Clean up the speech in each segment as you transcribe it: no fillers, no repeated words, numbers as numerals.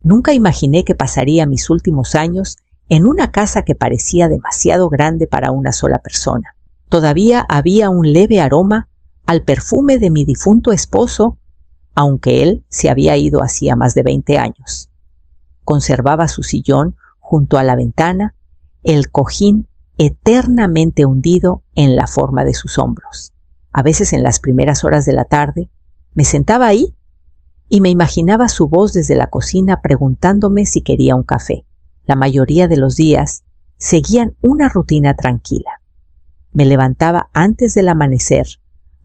Nunca imaginé que pasaría mis últimos años en una casa que parecía demasiado grande para una sola persona. Todavía había un leve aroma al perfume de mi difunto esposo, aunque él se había ido hacía más de 20 años. Conservaba su sillón junto a la ventana, el cojín eternamente hundido en la forma de sus hombros. A veces en las primeras horas de la tarde me sentaba ahí y me imaginaba su voz desde la cocina preguntándome si quería un café. La mayoría de los días seguían una rutina tranquila. Me levantaba antes del amanecer,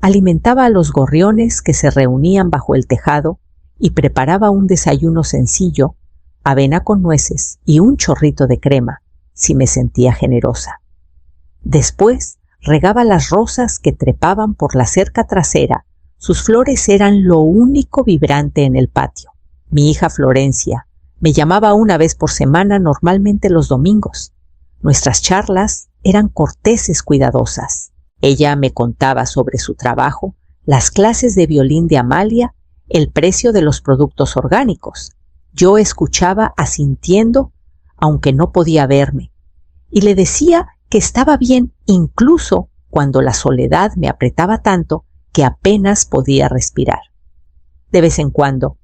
alimentaba a los gorriones que se reunían bajo el tejado y preparaba un desayuno sencillo, avena con nueces y un chorrito de crema, si me sentía generosa. Después regaba las rosas que trepaban por la cerca trasera. Sus flores eran lo único vibrante en el patio. Mi hija Florencia me llamaba una vez por semana, normalmente los domingos. Nuestras charlas eran corteses cuidadosas. Ella me contaba sobre su trabajo, las clases de violín de Amalia, el precio de los productos orgánicos. Yo escuchaba asintiendo, aunque no podía verme, y le decía que estaba bien incluso cuando la soledad me apretaba tanto que apenas podía respirar. De vez en cuando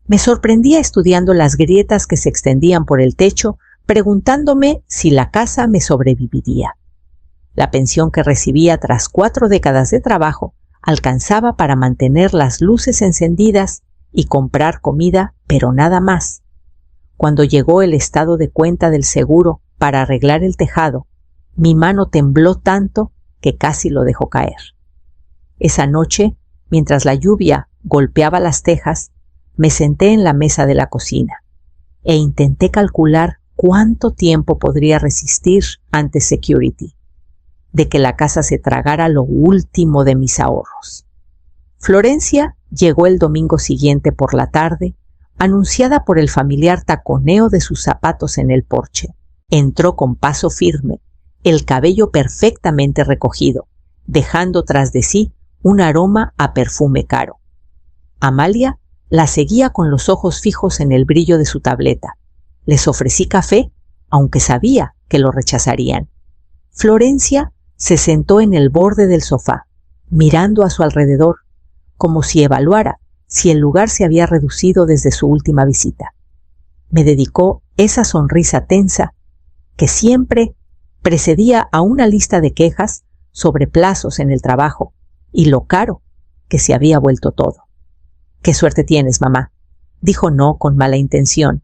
me sorprendía estudiando las grietas que se extendían por el techo, preguntándome si la casa me sobreviviría. La pensión que recibía tras 4 décadas de trabajo alcanzaba para mantener las luces encendidas y comprar comida, pero nada más. Cuando llegó el estado de cuenta del seguro para arreglar el tejado, mi mano tembló tanto que casi lo dejó caer. Esa noche, mientras la lluvia golpeaba las tejas, me senté en la mesa de la cocina e intenté calcular cuánto tiempo podría resistir ante security, de que la casa se tragara lo último de mis ahorros. Florencia llegó el domingo siguiente por la tarde, anunciada por el familiar taconeo de sus zapatos en el porche. Entró con paso firme, el cabello perfectamente recogido, dejando tras de sí un aroma a perfume caro. Amalia la seguía con los ojos fijos en el brillo de su tableta. Les ofrecí café, aunque sabía que lo rechazarían. Florencia se sentó en el borde del sofá, mirando a su alrededor, como si evaluara si el lugar se había reducido desde su última visita. Me dedicó esa sonrisa tensa que siempre precedía a una lista de quejas sobre plazos en el trabajo y lo caro que se había vuelto todo. «Qué suerte tienes, mamá», dijo no con mala intención,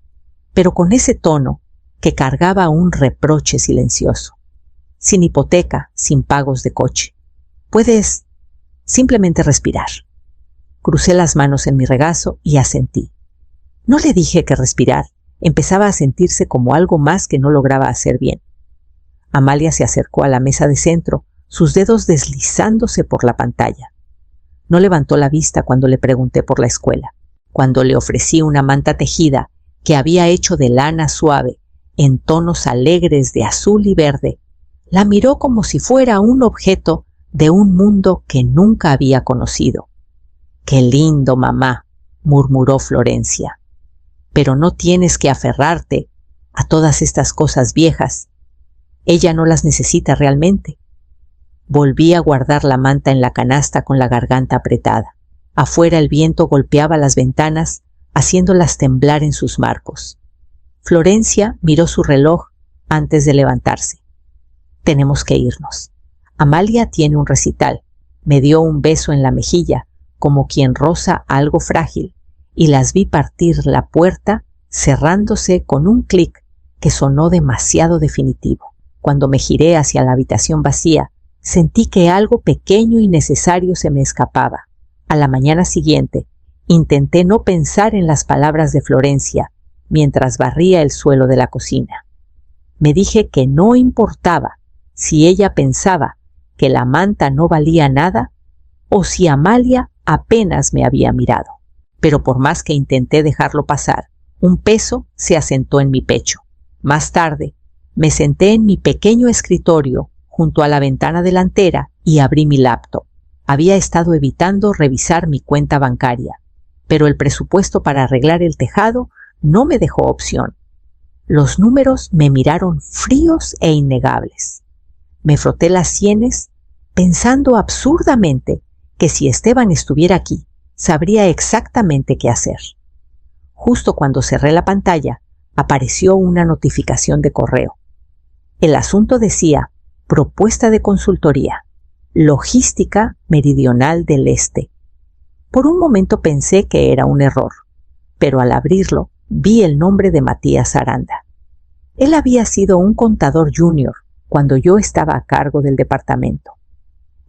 pero con ese tono que cargaba un reproche silencioso. «Sin hipoteca, sin pagos de coche. Puedes simplemente respirar». Crucé las manos en mi regazo y asentí. No le dije que respirar. Empezaba a sentirse como algo más que no lograba hacer bien. Amalia se acercó a la mesa de centro, sus dedos deslizándose por la pantalla. No levantó la vista cuando le pregunté por la escuela. Cuando le ofrecí una manta tejida que había hecho de lana suave, en tonos alegres de azul y verde, la miró como si fuera un objeto de un mundo que nunca había conocido. «Qué lindo, mamá», murmuró Florencia. «Pero no tienes que aferrarte a todas estas cosas viejas. Ella no las necesita realmente». Volví a guardar la manta en la canasta con la garganta apretada. Afuera el viento golpeaba las ventanas, haciéndolas temblar en sus marcos. Florencia miró su reloj antes de levantarse. «Tenemos que irnos. Amalia tiene un recital». Me dio un beso en la mejilla, como quien roza algo frágil, y las vi partir la puerta, cerrándose con un clic que sonó demasiado definitivo. Cuando me giré hacia la habitación vacía, sentí que algo pequeño y necesario se me escapaba. A la mañana siguiente, intenté no pensar en las palabras de Florencia mientras barría el suelo de la cocina. Me dije que no importaba si ella pensaba que la manta no valía nada o si Amalia apenas me había mirado. Pero por más que intenté dejarlo pasar, un peso se asentó en mi pecho. Más tarde, me senté en mi pequeño escritorio junto a la ventana delantera y abrí mi laptop. Había estado evitando revisar mi cuenta bancaria, pero el presupuesto para arreglar el tejado no me dejó opción. Los números me miraron fríos e innegables. Me froté las sienes, pensando absurdamente que si Esteban estuviera aquí, sabría exactamente qué hacer. Justo cuando cerré la pantalla, apareció una notificación de correo. El asunto decía: propuesta de consultoría, logística meridional del Este. Por un momento pensé que era un error, pero al abrirlo vi el nombre de Matías Aranda. Él había sido un contador junior cuando yo estaba a cargo del departamento.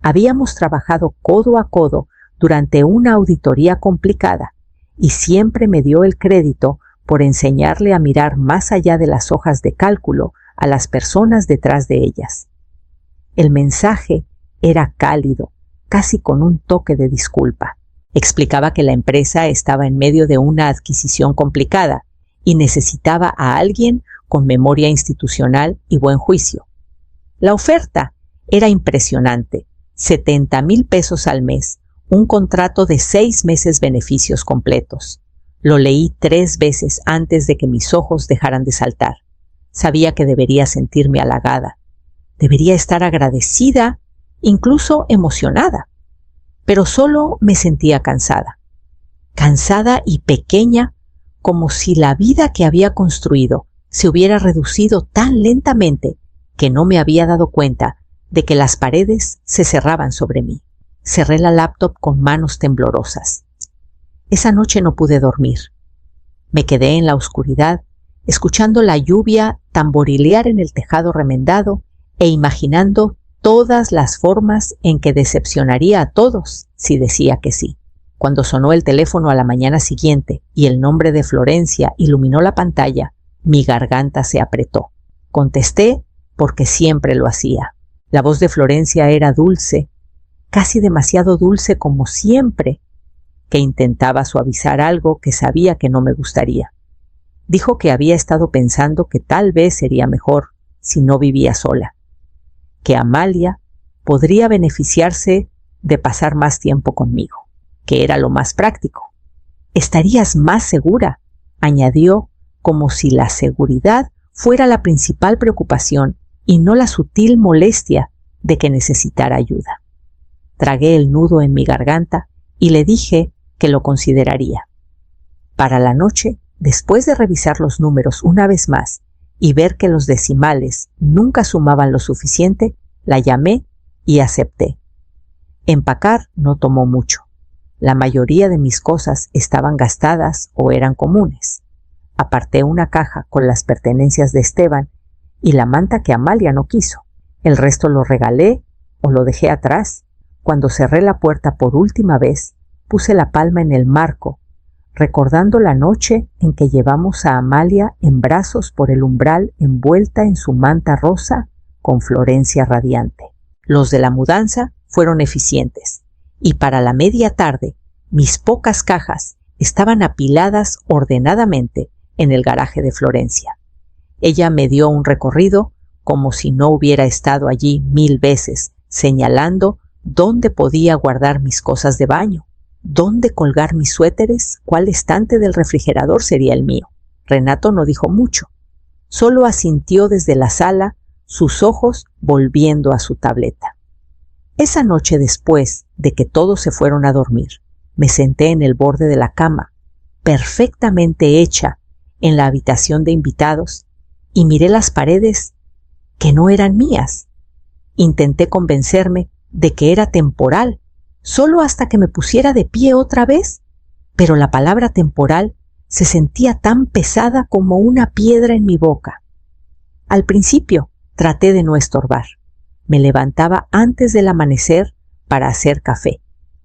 Habíamos trabajado codo a codo durante una auditoría complicada y siempre me dio el crédito por enseñarle a mirar más allá de las hojas de cálculo a las personas detrás de ellas. El mensaje era cálido, casi con un toque de disculpa. Explicaba que la empresa estaba en medio de una adquisición complicada y necesitaba a alguien con memoria institucional y buen juicio. La oferta era impresionante: 70,000 pesos al mes, un contrato de 6 meses beneficios completos. Lo leí 3 veces antes de que mis ojos dejaran de saltar. Sabía que debería sentirme halagada. Debería estar agradecida, incluso emocionada. Pero solo me sentía cansada. Cansada y pequeña, como si la vida que había construido se hubiera reducido tan lentamente que no me había dado cuenta de que las paredes se cerraban sobre mí. Cerré la laptop con manos temblorosas. Esa noche no pude dormir. Me quedé en la oscuridad, escuchando la lluvia tamborilear en el tejado remendado e imaginando todas las formas en que decepcionaría a todos si decía que sí. Cuando sonó el teléfono a la mañana siguiente y el nombre de Florencia iluminó la pantalla, mi garganta se apretó. Contesté porque siempre lo hacía. La voz de Florencia era dulce, casi demasiado dulce como siempre, que intentaba suavizar algo que sabía que no me gustaría. Dijo que había estado pensando que tal vez sería mejor si no vivía sola, que Amalia podría beneficiarse de pasar más tiempo conmigo, que era lo más práctico. Estarías más segura, añadió, como si la seguridad fuera la principal preocupación y no la sutil molestia de que necesitara ayuda. Tragué el nudo en mi garganta y le dije que lo consideraría. Para la noche, después de revisar los números una vez más y ver que los decimales nunca sumaban lo suficiente, la llamé y acepté. Empacar no tomó mucho. La mayoría de mis cosas estaban gastadas o eran comunes. Aparté una caja con las pertenencias de Esteban y la manta que Amalia no quiso. El resto lo regalé o lo dejé atrás. Cuando cerré la puerta por última vez, puse la palma en el marco, recordando la noche en que llevamos a Amalia en brazos por el umbral envuelta en su manta rosa con Florencia radiante. Los de la mudanza fueron eficientes y para la media tarde mis pocas cajas estaban apiladas ordenadamente en el garaje de Florencia. Ella me dio un recorrido como si no hubiera estado allí 1000 veces, señalando dónde podía guardar mis cosas de baño, dónde colgar mis suéteres, cuál estante del refrigerador sería el mío. Renato no dijo mucho, solo asintió desde la sala, sus ojos volviendo a su tableta. Esa noche, después de que todos se fueron a dormir, me senté en el borde de la cama, perfectamente hecha, en la habitación de invitados, y miré las paredes que no eran mías. Intenté convencerme de que era temporal, solo hasta que me pusiera de pie otra vez, pero la palabra temporal se sentía tan pesada como una piedra en mi boca. Al principio traté de no estorbar. Me levantaba antes del amanecer para hacer café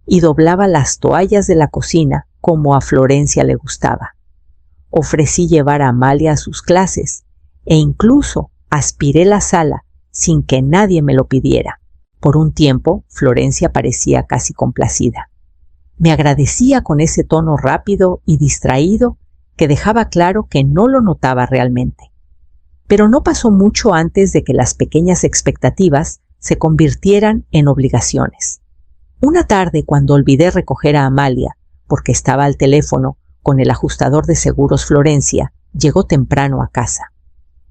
y doblaba las toallas de la cocina como a Florencia le gustaba. Ofrecí llevar a Amalia a sus clases e incluso aspiré la sala sin que nadie me lo pidiera. Por un tiempo, Florencia parecía casi complacida. Me agradecía con ese tono rápido y distraído que dejaba claro que no lo notaba realmente. Pero no pasó mucho antes de que las pequeñas expectativas se convirtieran en obligaciones. Una tarde, cuando olvidé recoger a Amalia, porque estaba al teléfono con el ajustador de seguros Florencia, llegó temprano a casa.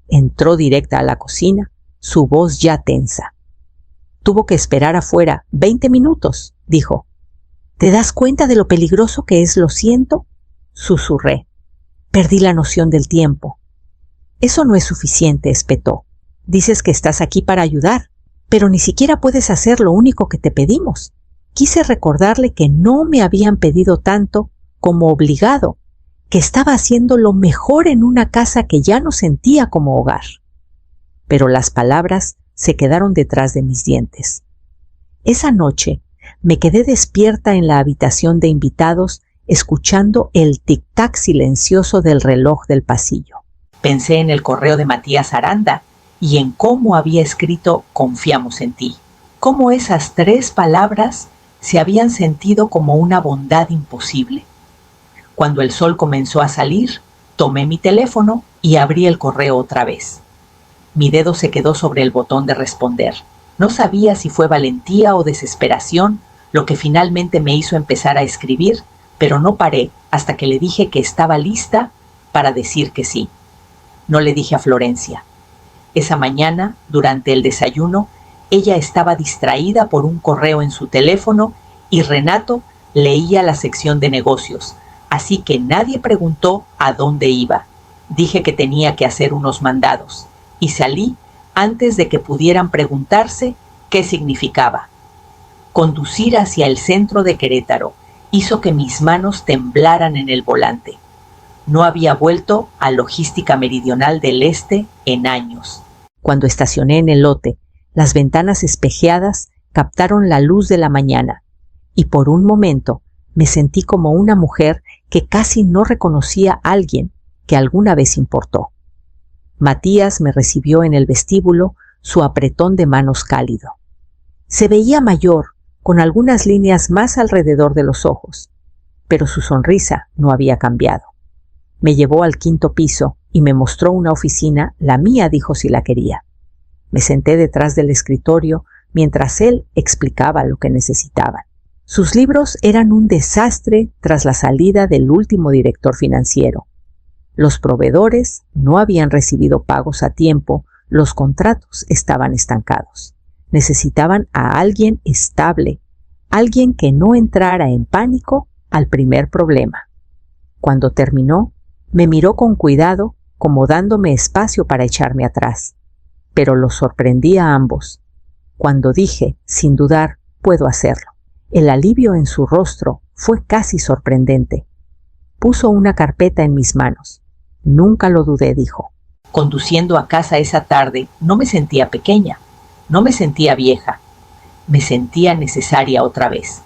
Entró directa a la cocina, su voz ya tensa. Tuvo que esperar afuera 20 minutos, dijo. ¿Te das cuenta de lo peligroso que es? Lo siento, susurré. Perdí la noción del tiempo. Eso no es suficiente, espetó. Dices que estás aquí para ayudar, pero ni siquiera puedes hacer lo único que te pedimos. Quise recordarle que no me habían pedido tanto como obligado, que estaba haciendo lo mejor en una casa que ya no sentía como hogar. Pero las palabras se quedaron detrás de mis dientes. Esa noche me quedé despierta en la habitación de invitados, escuchando el tic-tac silencioso del reloj del pasillo. Pensé en el correo de Matías Aranda y en cómo había escrito «Confiamos en ti». Cómo esas 3 palabras se habían sentido como una bondad imposible. Cuando el sol comenzó a salir, tomé mi teléfono y abrí el correo otra vez. Mi dedo se quedó sobre el botón de responder. No sabía si fue valentía o desesperación lo que finalmente me hizo empezar a escribir, pero no paré hasta que le dije que estaba lista para decir que sí. No le dije a Florencia. Esa mañana, durante el desayuno, ella estaba distraída por un correo en su teléfono y Renato leía la sección de negocios, así que nadie preguntó a dónde iba. Dije que tenía que hacer unos mandados y salí antes de que pudieran preguntarse qué significaba. Conducir hacia el centro de Querétaro hizo que mis manos temblaran en el volante. No había vuelto a Logística Meridional del Este en años. Cuando estacioné en el lote, las ventanas espejeadas captaron la luz de la mañana y por un momento me sentí como una mujer que casi no reconocía a alguien que alguna vez importó. Matías me recibió en el vestíbulo, su apretón de manos cálido. Se veía mayor, con algunas líneas más alrededor de los ojos, pero su sonrisa no había cambiado. Me llevó al 5º piso y me mostró una oficina, la mía, dijo, si la quería. Me senté detrás del escritorio mientras él explicaba lo que necesitaban. Sus libros eran un desastre tras la salida del último director financiero. Los proveedores no habían recibido pagos a tiempo, los contratos estaban estancados. Necesitaban a alguien estable, alguien que no entrara en pánico al primer problema. Cuando terminó, me miró con cuidado, como dándome espacio para echarme atrás. Pero los sorprendí a ambos. Cuando dije, sin dudar, puedo hacerlo. El alivio en su rostro fue casi sorprendente. Puso una carpeta en mis manos. Nunca lo dudé, dijo. Conduciendo a casa esa tarde, no me sentía pequeña, no me sentía vieja, me sentía necesaria otra vez.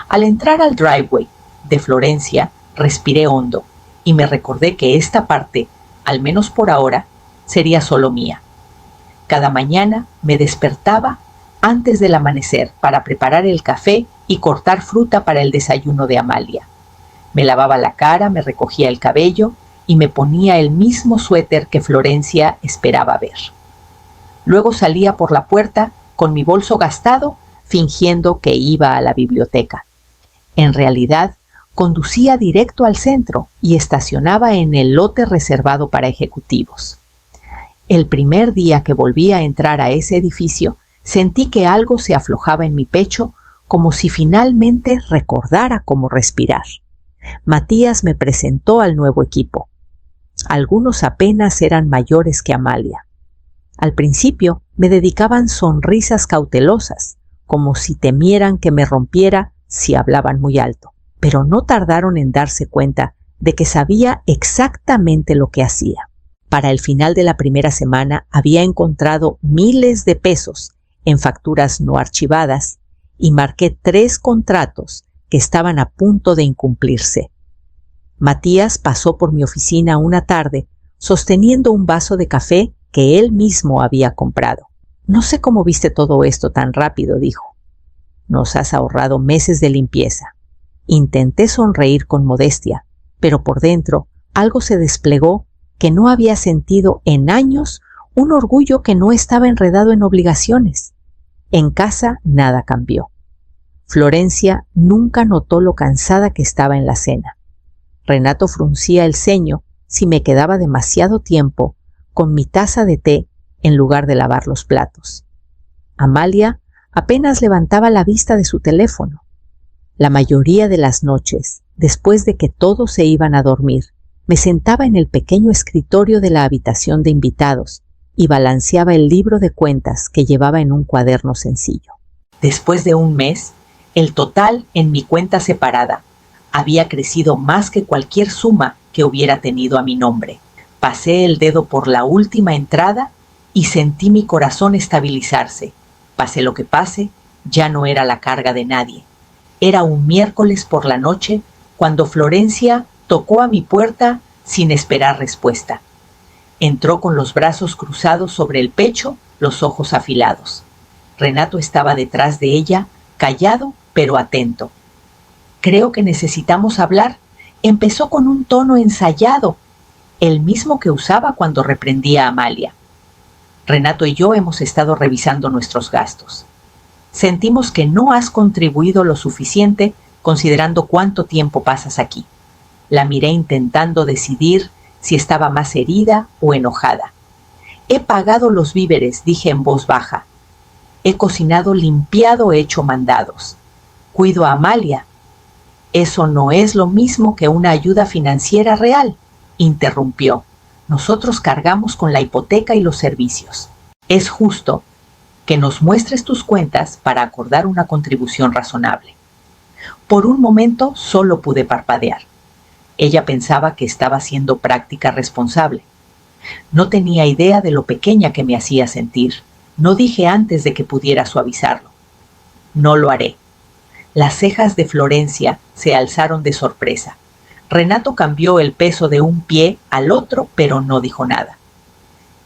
Al entrar al driveway de Florencia, respiré hondo y me recordé que esta parte, al menos por ahora, sería solo mía. Cada mañana me despertaba antes del amanecer para preparar el café y cortar fruta para el desayuno de Amalia. Me lavaba la cara, me recogía el cabello y me ponía el mismo suéter que Florencia esperaba ver. Luego salía por la puerta con mi bolso gastado, fingiendo que iba a la biblioteca. En realidad, conducía directo al centro y estacionaba en el lote reservado para ejecutivos. El primer día que volví a entrar a ese edificio, sentí que algo se aflojaba en mi pecho, como si finalmente recordara cómo respirar. Matías me presentó al nuevo equipo. Algunos apenas eran mayores que Amalia. Al principio me dedicaban sonrisas cautelosas, como si temieran que me rompiera si hablaban muy alto, pero no tardaron en darse cuenta de que sabía exactamente lo que hacía. Para el final de la primera semana había encontrado miles de pesos en facturas no archivadas y marqué 3 contratos que estaban a punto de incumplirse. Matías pasó por mi oficina una tarde sosteniendo un vaso de café que él mismo había comprado. No sé cómo viste todo esto tan rápido, dijo. Nos has ahorrado meses de limpieza. Intenté sonreír con modestia, pero por dentro algo se desplegó que no había sentido en años, un orgullo que no estaba enredado en obligaciones. En casa nada cambió. Florencia nunca notó lo cansada que estaba en la cena. Renato fruncía el ceño si me quedaba demasiado tiempo con mi taza de té en lugar de lavar los platos. Amalia apenas levantaba la vista de su teléfono. La mayoría de las noches, después de que todos se iban a dormir, me sentaba en el pequeño escritorio de la habitación de invitados y balanceaba el libro de cuentas que llevaba en un cuaderno sencillo. Después de un mes, el total en mi cuenta separada había crecido más que cualquier suma que hubiera tenido a mi nombre. Pasé el dedo por la última entrada y sentí mi corazón estabilizarse. Pase lo que pase, ya no era la carga de nadie. Era un miércoles por la noche cuando Florencia tocó a mi puerta sin esperar respuesta. Entró con los brazos cruzados sobre el pecho, los ojos afilados. Renato estaba detrás de ella, callado pero atento. «Creo que necesitamos hablar», empezó con un tono ensayado, el mismo que usaba cuando reprendía a Amalia. «Renato y yo hemos estado revisando nuestros gastos. Sentimos que no has contribuido lo suficiente considerando cuánto tiempo pasas aquí». La miré intentando decidir si estaba más herida o enojada. «He pagado los víveres», dije en voz baja. «He cocinado, limpiado, hecho mandados. Cuido a Amalia». «Eso no es lo mismo que una ayuda financiera real», interrumpió. «Nosotros cargamos con la hipoteca y los servicios. Es justo que nos muestres tus cuentas para acordar una contribución razonable». Por un momento solo pude parpadear. Ella pensaba que estaba siendo práctica responsable. No tenía idea de lo pequeña que me hacía sentir. No dije antes de que pudiera suavizarlo. «No lo haré». Las cejas de Florencia se alzaron de sorpresa. Renato cambió el peso de un pie al otro, pero no dijo nada.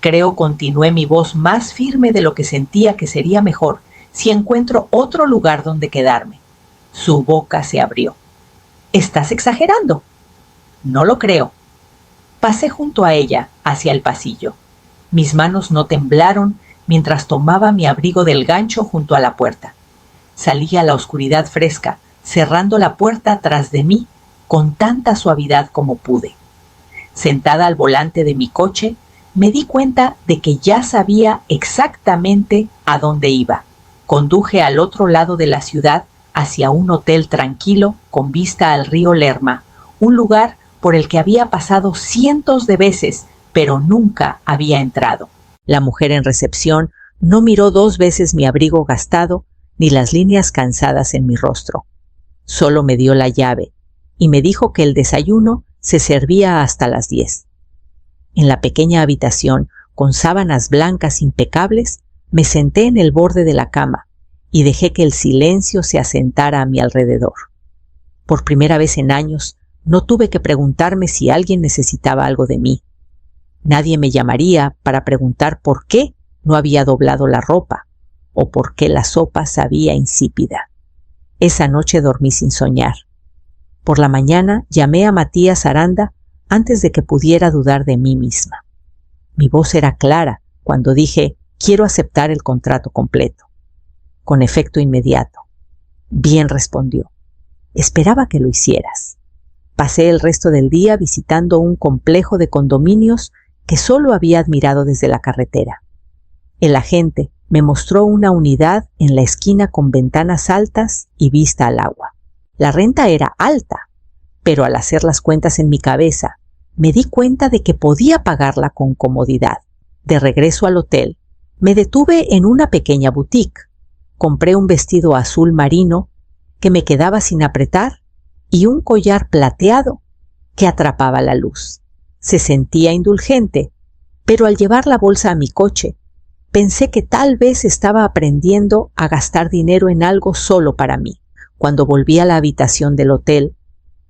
«Creo», continué, mi voz más firme de lo que sentía que sería mejor si encuentro otro lugar donde quedarme. Su boca se abrió. «¿Estás exagerando?» «No lo creo». Pasé junto a ella hacia el pasillo. Mis manos no temblaron mientras tomaba mi abrigo del gancho junto a la puerta. Salí a la oscuridad fresca, cerrando la puerta tras de mí con tanta suavidad como pude. Sentada al volante de mi coche, me di cuenta de que ya sabía exactamente a dónde iba. Conduje al otro lado de la ciudad hacia un hotel tranquilo con vista al río Lerma, un lugar por el que había pasado cientos de veces, pero nunca había entrado. La mujer en recepción no miró 2 veces mi abrigo gastado ni las líneas cansadas en mi rostro. Solo me dio la llave y me dijo que el desayuno se servía hasta las 10. En la pequeña habitación, con sábanas blancas impecables, me senté en el borde de la cama y dejé que el silencio se asentara a mi alrededor. Por primera vez en años, no tuve que preguntarme si alguien necesitaba algo de mí. Nadie me llamaría para preguntar por qué no había doblado la ropa o por qué la sopa sabía insípida. Esa noche dormí sin soñar. Por la mañana llamé a Matías Aranda antes de que pudiera dudar de mí misma. Mi voz era clara cuando dije: «Quiero aceptar el contrato completo». Con efecto inmediato. «Bien», respondió. «Esperaba que lo hicieras». Pasé el resto del día visitando un complejo de condominios que solo había admirado desde la carretera. El agente me mostró una unidad en la esquina con ventanas altas y vista al agua. La renta era alta, pero al hacer las cuentas en mi cabeza, me di cuenta de que podía pagarla con comodidad. De regreso al hotel, me detuve en una pequeña boutique. Compré un vestido azul marino que me quedaba sin apretar y un collar plateado que atrapaba la luz. Se sentía indulgente, pero al llevar la bolsa a mi coche, pensé que tal vez estaba aprendiendo a gastar dinero en algo solo para mí. Cuando volví a la habitación del hotel,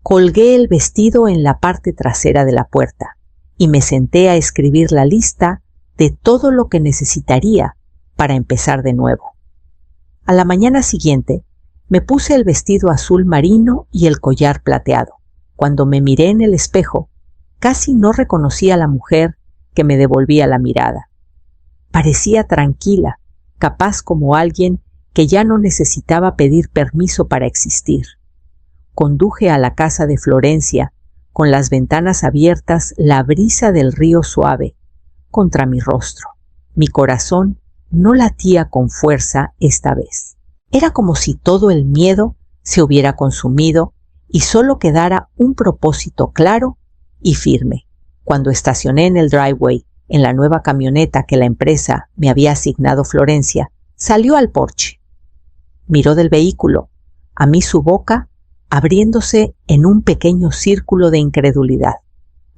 colgué el vestido en la parte trasera de la puerta y me senté a escribir la lista de todo lo que necesitaría para empezar de nuevo. A la mañana siguiente, me puse el vestido azul marino y el collar plateado. Cuando me miré en el espejo, casi no reconocí a la mujer que me devolvía la mirada. Parecía tranquila, capaz como alguien que ya no necesitaba pedir permiso para existir. Conduje a la casa de Florencia con las ventanas abiertas, la brisa del río suave contra mi rostro. Mi corazón no latía con fuerza esta vez. Era como si todo el miedo se hubiera consumido y solo quedara un propósito claro y firme. Cuando estacioné en el driveway, en la nueva camioneta que la empresa me había asignado Florencia, salió al porche. Miró del vehículo, a mí su boca abriéndose en un pequeño círculo de incredulidad.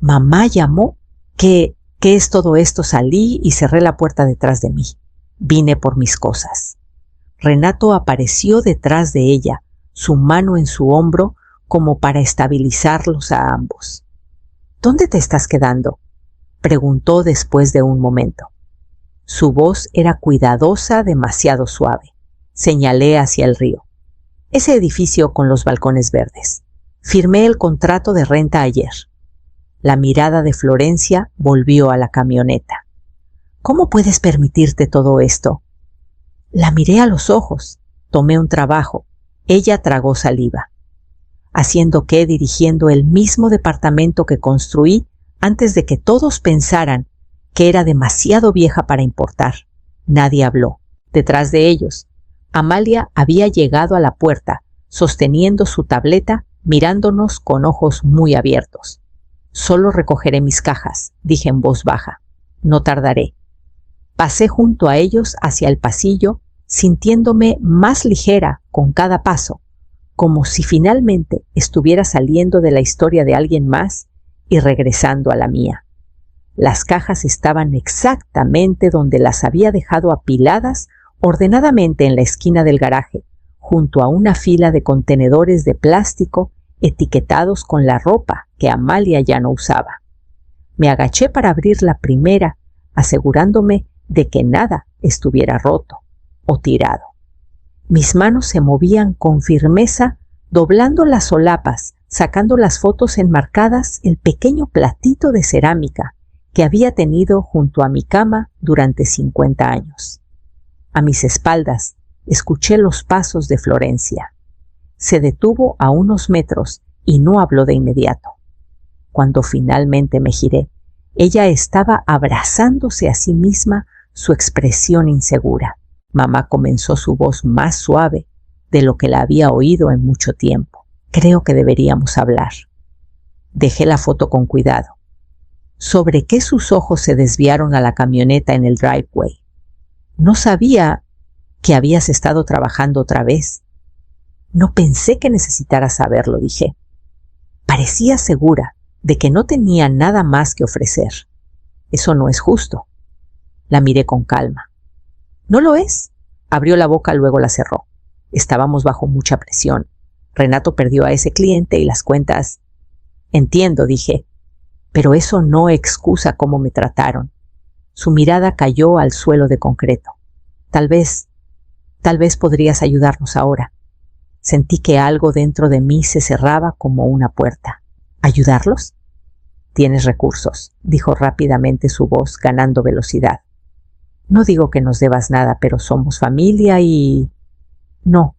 «¿Mamá llamó? ¿Qué es todo esto?» Salí y cerré la puerta detrás de mí. Vine por mis cosas. Renato apareció detrás de ella, su mano en su hombro como para estabilizarlos a ambos. «¿Dónde te estás quedando?», preguntó después de un momento. Su voz era cuidadosa, demasiado suave. Señalé hacia el río. «Ese edificio con los balcones verdes. Firmé el contrato de renta ayer». La mirada de Florencia volvió a la camioneta. «¿Cómo puedes permitirte todo esto?». La miré a los ojos. Tomé un trabajo. Ella tragó saliva. «¿Haciendo qué? Dirigiendo el mismo departamento que construí antes de que todos pensaran que era demasiado vieja para importar». Nadie habló. Detrás de ellos, Amalia había llegado a la puerta, sosteniendo su tableta, mirándonos con ojos muy abiertos. «Solo recogeré mis cajas», dije en voz baja. «No tardaré». Pasé junto a ellos hacia el pasillo, sintiéndome más ligera con cada paso, como si finalmente estuviera saliendo de la historia de alguien más y regresando a la mía. Las cajas estaban exactamente donde las había dejado apiladas ordenadamente en la esquina del garaje, junto a una fila de contenedores de plástico etiquetados con la ropa que Amalia ya no usaba. Me agaché para abrir la primera, asegurándome de que nada estuviera roto o tirado. Mis manos se movían con firmeza, doblando las solapas, sacando las fotos enmarcadas, el pequeño platito de cerámica que había tenido junto a mi cama durante 50 años. A mis espaldas escuché los pasos de Florencia. Se detuvo a unos metros y no habló de inmediato. Cuando finalmente me giré, ella estaba abrazándose a sí misma, su expresión insegura. Mamá comenzó su voz más suave de lo que la había oído en mucho tiempo. «Creo que deberíamos hablar». Dejé la foto con cuidado. ¿Sobre qué sus ojos se desviaron a la camioneta en el driveway? «No sabía que habías estado trabajando otra vez». «No pensé que necesitaras saberlo», dije. Parecía segura de que no tenía nada más que ofrecer. «Eso no es justo». La miré con calma. «¿No lo es?». Abrió la boca, luego la cerró. Estábamos bajo mucha presión. Renato perdió a ese cliente y las cuentas. «Entiendo», dije, «pero eso no excusa cómo me trataron». Su mirada cayó al suelo de concreto. Tal vez podrías ayudarnos ahora». Sentí que algo dentro de mí se cerraba como una puerta. «¿Ayudarlos?». «Tienes recursos», dijo rápidamente su voz, ganando velocidad. «No digo que nos debas nada, pero somos familia y...». «No».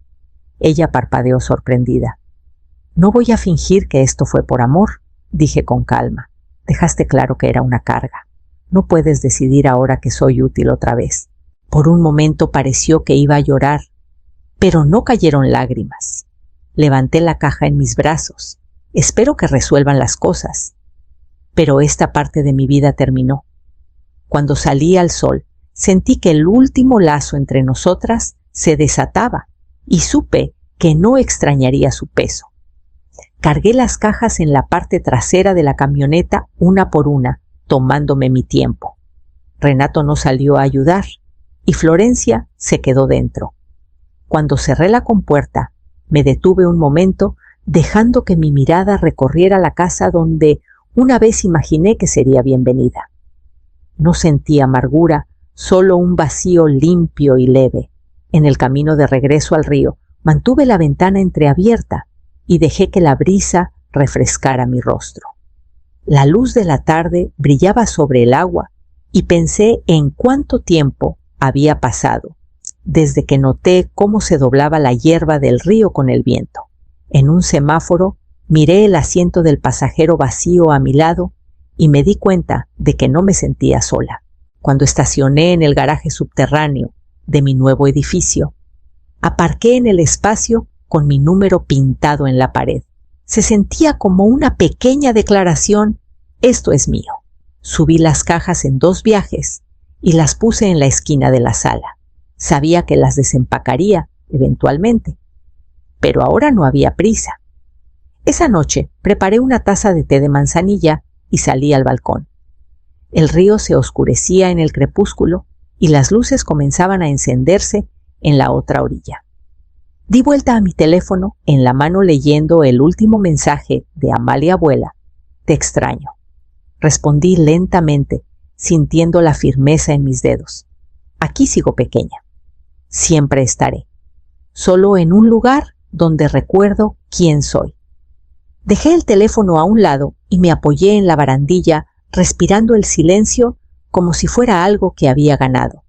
Ella parpadeó sorprendida. «No voy a fingir que esto fue por amor», dije con calma. «Dejaste claro que era una carga. No puedes decidir ahora que soy útil otra vez». Por un momento pareció que iba a llorar, pero no cayeron lágrimas. Levanté la caja en mis brazos. Espero que resuelvan las cosas. Pero esta parte de mi vida terminó. Cuando salí al sol, sentí que el último lazo entre nosotras se desataba y supe que no extrañaría su peso. Cargué las cajas en la parte trasera de la camioneta una por una, tomándome mi tiempo. Renato no salió a ayudar y Florencia se quedó dentro. Cuando cerré la compuerta, me detuve un momento, dejando que mi mirada recorriera la casa donde una vez imaginé que sería bienvenida. No sentí amargura, solo un vacío limpio y leve. En el camino de regreso al río, mantuve la ventana entreabierta y dejé que la brisa refrescara mi rostro. La luz de la tarde brillaba sobre el agua y pensé en cuánto tiempo había pasado desde que noté cómo se doblaba la hierba del río con el viento. En un semáforo Miré el asiento del pasajero vacío a mi lado y me di cuenta de que no me sentía sola. Cuando estacioné en el garaje subterráneo de mi nuevo edificio, aparqué en el espacio con mi número pintado en la pared. Se sentía como una pequeña declaración: esto es mío. Subí las cajas en 2 viajes y las puse en la esquina de la sala. Sabía que las desempacaría eventualmente, pero ahora no había prisa. Esa noche preparé una taza de té de manzanilla y salí al balcón. El río se oscurecía en el crepúsculo y las luces comenzaban a encenderse en la otra orilla. Di vuelta a mi teléfono, en la mano leyendo el último mensaje de Amalia abuela: te extraño. Respondí lentamente, sintiendo la firmeza en mis dedos. Aquí sigo pequeña. Siempre estaré. Solo en un lugar donde recuerdo quién soy. Dejé el teléfono a un lado y me apoyé en la barandilla, respirando el silencio como si fuera algo que había ganado.